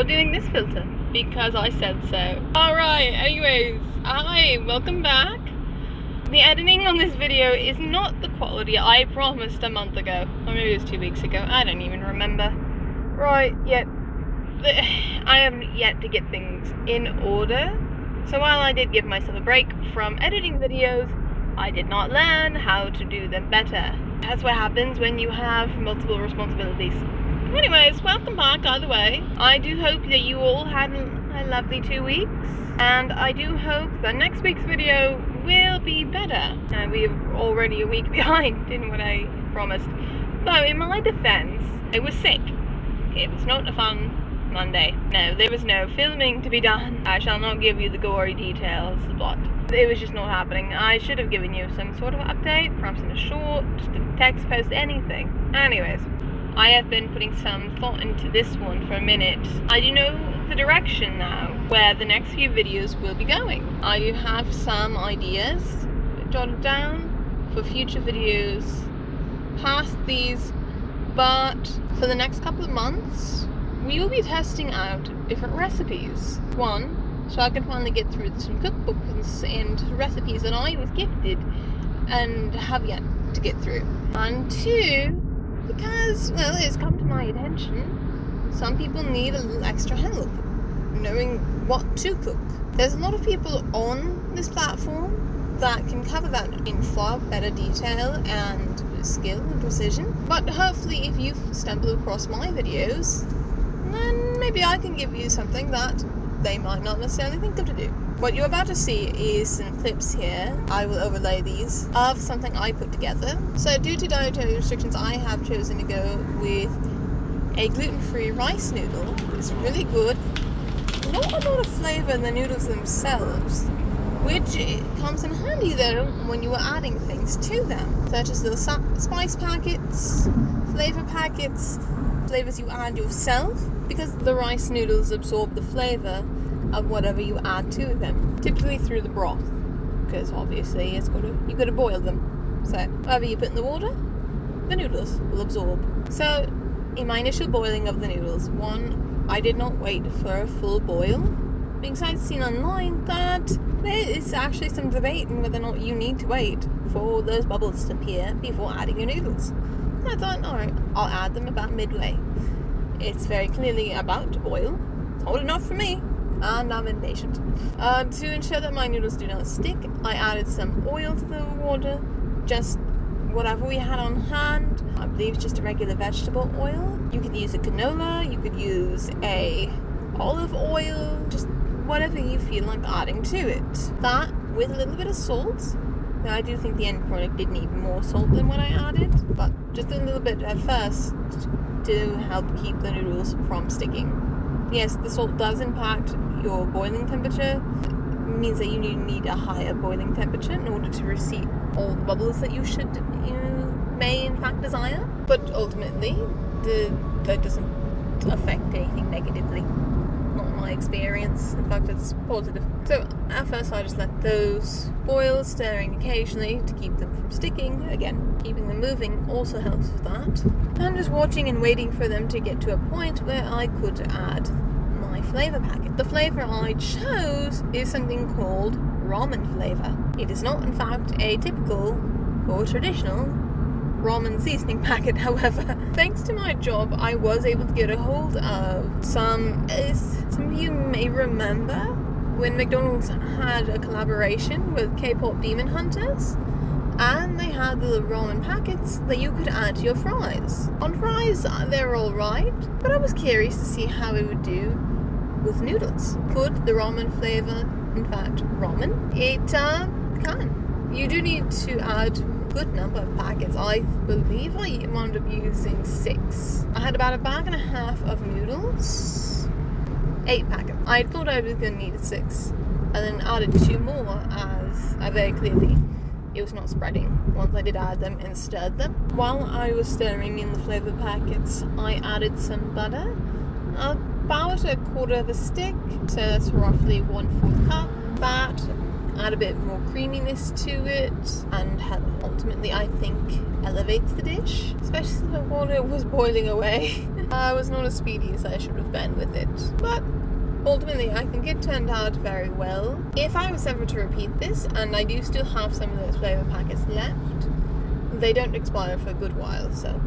we're doing this filter because I said so. Alright, anyways, hi, welcome back. The editing on this video is not the quality I promised a month ago, or maybe it was 2 weeks ago, I don't even remember. Right, yet I have yet to get things in order, so while I did give myself a break from editing videos, I did not learn how to do them better. That's what happens when you have multiple responsibilities. Anyways, welcome back either way. I do hope that you all had a lovely 2 weeks, and I do hope that next week's video will be better. We're already a week behind in what I promised. Though, in my defense, I was sick. It was not a fun Monday. No, there was no filming to be done. I shall not give you the gory details, but it was just not happening. I should have given you some sort of update, perhaps in a short, just a text post, anything. Anyways, I have been putting some thought into this one for a minute. I do know the direction now, where the next few videos will be going. I do have some ideas jotted down for future videos past these, but for the next couple of months, we will be testing out different recipes. One, so I can finally get through some cookbooks and recipes that I was gifted and have yet to get through. And two, because, well, it's come to my attention, some people need a little extra help knowing what to cook. There's a lot of people on this platform that can cover that in far better detail and skill and precision. But hopefully if you stumble across my videos, then maybe I can give you something that they might not necessarily think of to do. What you're about to see is some clips here. I will overlay these of something I put together. So due to dietary restrictions, I have chosen to go with a gluten-free rice noodle. It's really good. Not a lot of flavor in the noodles themselves, which comes in handy though when you are adding things to them, such as little spice packets, flavor packets, flavors you add yourself, because the rice noodles absorb the flavor of whatever you add to them, typically through the broth, because obviously you've got to boil them. So whatever you put in the water, the noodles will absorb. So in my initial boiling of the noodles, I did not wait for a full boil, because I'd seen online that there is actually some debate on whether or not you need to wait for those bubbles to appear before adding your noodles. And I thought, alright, I'll add them about midway. It's very clearly about to boil. It's hot enough for me, and I'm impatient. To ensure that my noodles do not stick, I added some oil to the water, just whatever we had on hand. I believe it's just a regular vegetable oil. You could use a canola, you could use a olive oil, just whatever you feel like adding to it. That with a little bit of salt. Now I do think the end product did need more salt than what I added, but just a little bit at first to help keep the noodles from sticking. Yes, the salt does impact your boiling temperature. It means that you need a higher boiling temperature in order to receive all the bubbles that you may in fact desire. But ultimately, that doesn't affect anything negatively. Not my experience. In fact, it's positive. So at first I just let those boil, stirring occasionally to keep them from sticking. Again, keeping them moving also helps with that. I'm just watching and waiting for them to get to a point where I could add my flavor packet. The flavor I chose is something called ramen flavor. It is not in fact a typical or traditional ramen seasoning packet, however. Thanks to my job, I was able to get a hold of some of you may remember when McDonald's had a collaboration with K-pop Demon Hunters, and they had the little ramen packets that you could add to your fries. On fries, they're alright, but I was curious to see how it would do with noodles. Could the ramen flavor, in fact, ramen? It can. You do need to add good number of packets. I believe I wound up using 6. I had about a bag and a half of noodles, 8 packets. I thought I was going to need 6, and then added 2 more as I very clearly it was not spreading once I did add them and stirred them. While I was stirring in the flavor packets, I added some butter, about a quarter of a stick, so that's roughly 1/4 cup. That add a bit more creaminess to it, and ultimately I think elevates the dish, especially since the water was boiling away. I was not as speedy as I should have been with it, but ultimately I think it turned out very well. If I was ever to repeat this, and I do still have some of those flavour packets left, they don't expire for a good while, so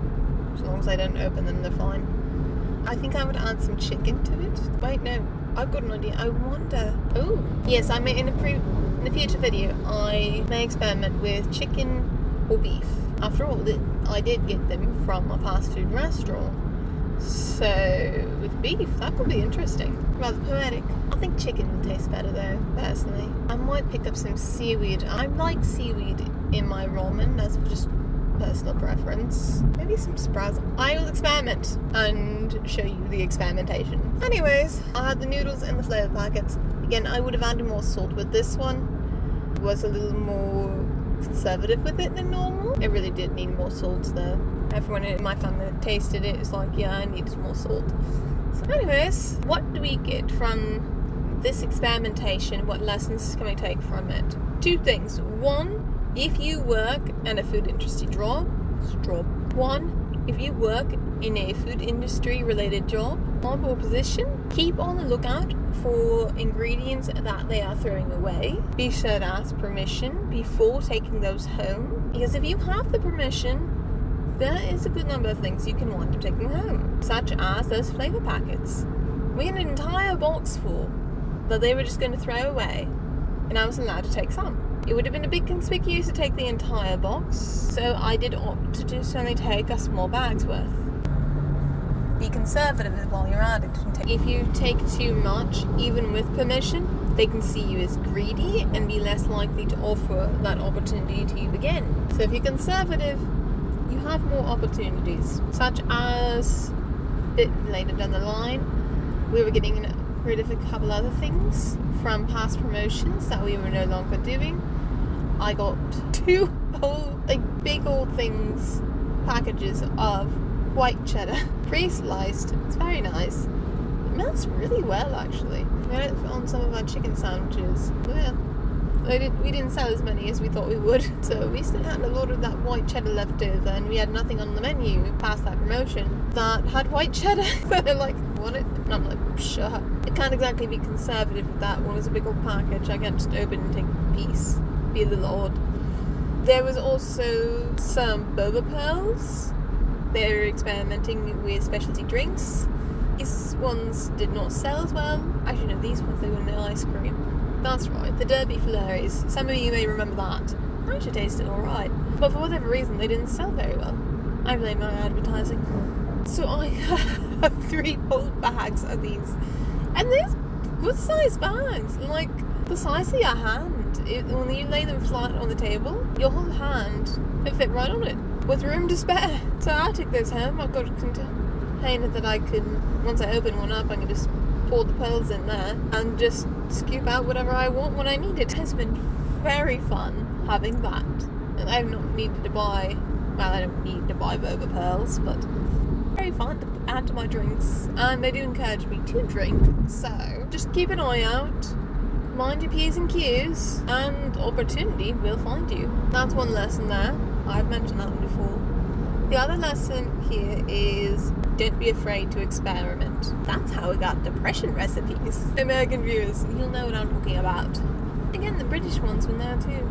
as long as I don't open them, they're fine. I think I would add some chicken to it. Wait, no, I've got an idea. I wonder. Oh, yes, I may in a future video I may experiment with chicken or beef. After all, I did get them from a fast food restaurant, so with beef that could be interesting. Rather poetic. I think chicken would taste better though, personally. I might pick up some seaweed. I like seaweed in my ramen. That's just personal preference. Maybe some sprouts. I will experiment and show you the experimentation. Anyways, I had the noodles and the flavour packets. Again, I would have added more salt with this one. It was a little more conservative with it than normal. It really did need more salt though. Everyone in my family that tasted it is like, yeah, I need more salt. So anyways, what do we get from this experimentation? What lessons can we take from it? Two things. One, if you work in a food industry if you work in a food industry related job or position, keep on the lookout for ingredients that they are throwing away. Be sure to ask permission before taking those home, because if you have the permission, there is a good number of things you can wind up taking home, such as those flavour packets. We had an entire box full that they were just going to throw away, and I was allowed to take some. It would have been a bit conspicuous to take the entire box, so I did opt to just only take a small bag's worth. Be conservative while you're at it. If you take too much, even with permission, they can see you as greedy and be less likely to offer that opportunity to you again. So if you're conservative, you have more opportunities, such as a bit later down the line, we were getting rid of a couple other things from past promotions that we were no longer doing. I got two big old things, packages of white cheddar, pre-sliced. It's very nice. It melts really well, actually. We had it on some of our chicken sandwiches. Yeah, we didn't sell as many as we thought we would, so we still had a lot of that white cheddar left over, and we had nothing on the menu past that promotion that had white cheddar. So they're like, want it? And I'm like, sure. I can't exactly be conservative with that one. It was a big old package. I can't just open and take a piece. Be a little odd. There was also some boba pearls. They were experimenting with specialty drinks. These ones did not sell as well. Actually, no, these ones, they were no ice cream. That's right, the Derby Flurries. Some of you may remember that. Actually tasted alright. But for whatever reason, they didn't sell very well. I blame my advertising. So I have 3 whole bags of these. And they're good sized bags. Like, the size of your hand. When you lay them flat on the table, your whole hand can fit right on it, with room to spare. So I took those home. I've got a container that I can, once I open one up, I can just pour the pearls in there and just scoop out whatever I want when I need it. It has been very fun having that. And I've not needed to buy, well, I don't need to buy boba pearls, but very fun to add to my drinks. And they do encourage me to drink, so just keep an eye out. Mind your P's and Q's, and opportunity will find you. That's one lesson there. I've mentioned that one before. The other lesson here is don't be afraid to experiment. That's how we got depression recipes. American viewers, you'll know what I'm talking about. Again, the British ones were there too.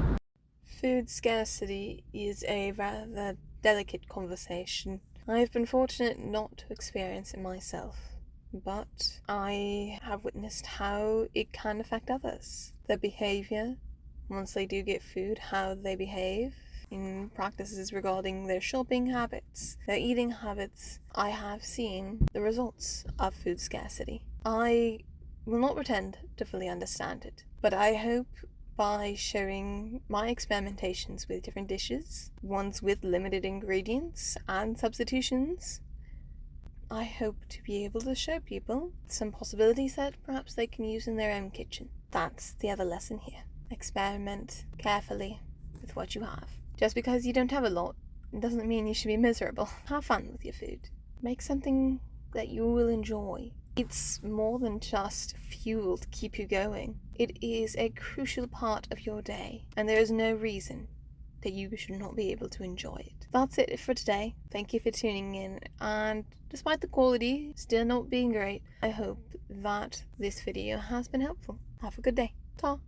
Food scarcity is a rather delicate conversation. I've been fortunate not to experience it myself, but I have witnessed how it can affect others. Their behaviour, once they do get food, how they behave in practices regarding their shopping habits, their eating habits. I have seen the results of food scarcity. I will not pretend to fully understand it, but I hope by showing my experimentations with different dishes, ones with limited ingredients and substitutions, I hope to be able to show people some possibilities that perhaps they can use in their own kitchen. That's the other lesson here. Experiment carefully with what you have. Just because you don't have a lot doesn't mean you should be miserable. Have fun with your food. Make something that you will enjoy. It's more than just fuel to keep you going. It is a crucial part of your day, and there is no reason that you should not be able to enjoy it. That's it for today. Thank you for tuning in, and despite the quality still not being great, I hope that this video has been helpful. Have a good day. Ta!